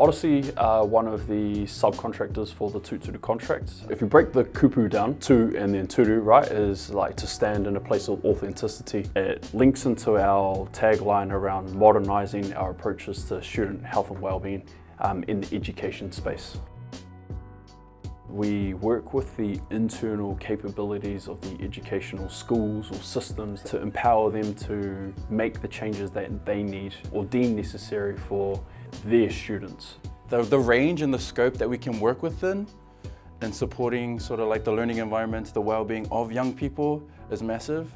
Odyssey are one of the subcontractors for the Tūturu contract. If you break the kupu down, tū and then turu, right, is like to stand in a place of authenticity. It links into our tagline around modernising our approaches to student health and wellbeing in the education space. We work with the internal capabilities of the educational schools or systems to empower them to make the changes that they need or deem necessary for their students. The range and the scope that we can work within and supporting sort of like the learning environment, the well-being of young people is massive.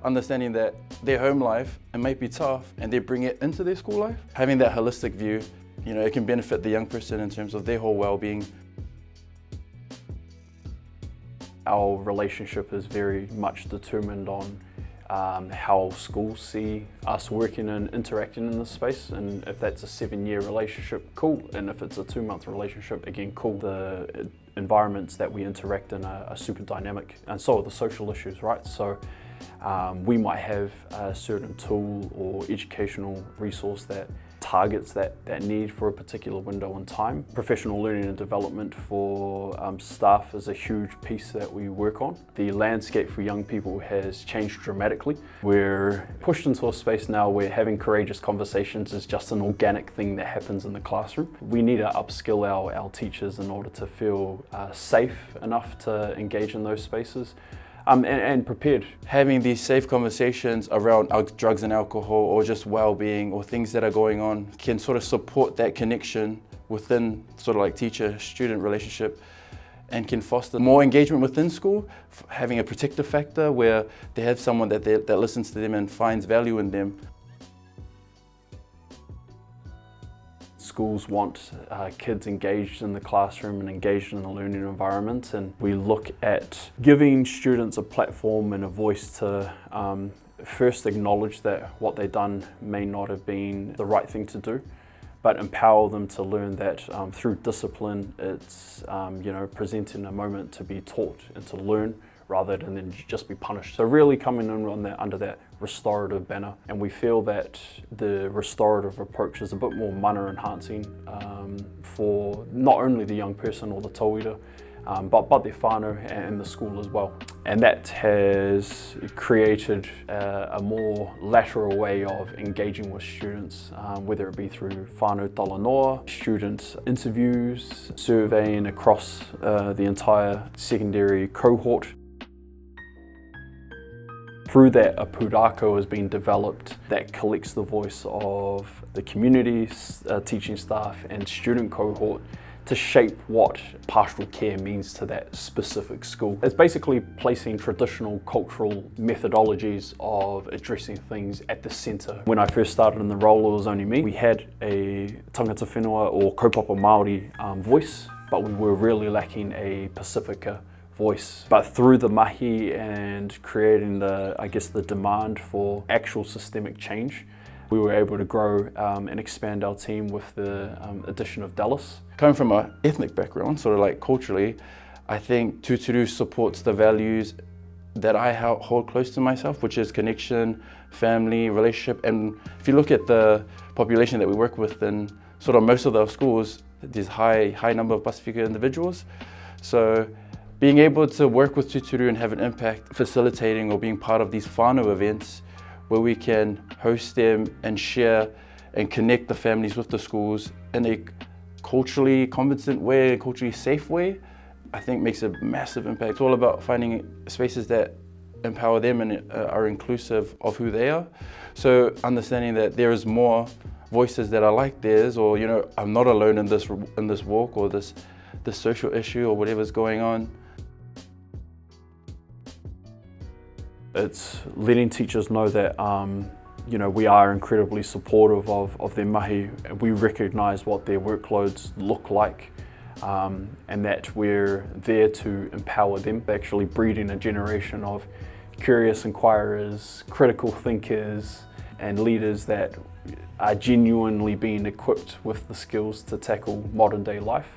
Understanding that their home life, it might be tough and they bring it into their school life. Having that holistic view, you know, it can benefit the young person in terms of their whole well-being. Our relationship is very much determined on how schools see us working and interacting in this space, and if that's a 7-year relationship, cool, and if it's a 2-month relationship, again, cool. The environments that we interact in are super dynamic, and so are the social issues, right? So we might have a certain tool or educational resource that targets that need for a particular window in time. Professional learning and development for staff is a huge piece that we work on. The landscape for young people has changed dramatically. We're pushed into a space now where having courageous conversations is just an organic thing that happens in the classroom. We need to upskill our teachers in order to feel safe enough to engage in those spaces. And prepared. Having these safe conversations around drugs and alcohol or just well-being or things that are going on can sort of support that connection within sort of like teacher-student relationship and can foster more engagement within school, having a protective factor where they have someone that listens to them and finds value in them. Schools want kids engaged in the classroom and engaged in the learning environment, and we look at giving students a platform and a voice to first acknowledge that what they've done may not have been the right thing to do, but empower them to learn that through discipline it's presenting a moment to be taught and to learn rather than just be punished. So really coming in under that restorative banner, and we feel that the restorative approach is a bit more mana enhancing for not only the young person or the tauira, but their whānau and the school as well. And that has created a more lateral way of engaging with students, whether it be through whānau talanoa, student interviews, surveying across the entire secondary cohort. Through that, a pūrākau has been developed that collects the voice of the community, teaching staff and student cohort to shape what pastoral care means to that specific school. It's basically placing traditional cultural methodologies of addressing things at the centre. When I first started in the role, it was only me. We had a tangata whenua or kaupapa Māori voice, but we were really lacking a Pacifica voice. But through the mahi and creating the demand for actual systemic change, we were able to grow and expand our team with the addition of Dallas. Coming from an ethnic background, sort of like culturally, I think Tūturu supports the values that I hold close to myself, which is connection, family, relationship. And if you look at the population that we work with in sort of most of those schools, there's high number of Pacifica individuals. So being able to work with Tūturu and have an impact facilitating or being part of these whānau events where we can host them and share and connect the families with the schools in a culturally competent way, a culturally safe way, I think makes a massive impact. It's all about finding spaces that empower them and are inclusive of who they are. So understanding that there is more voices that are like theirs, or I'm not alone in this walk or this social issue or whatever's going on. It's letting teachers know that we are incredibly supportive of their mahi. We recognise what their workloads look like, and that we're there to empower them, actually breeding a generation of curious inquirers, critical thinkers and leaders that are genuinely being equipped with the skills to tackle modern day life.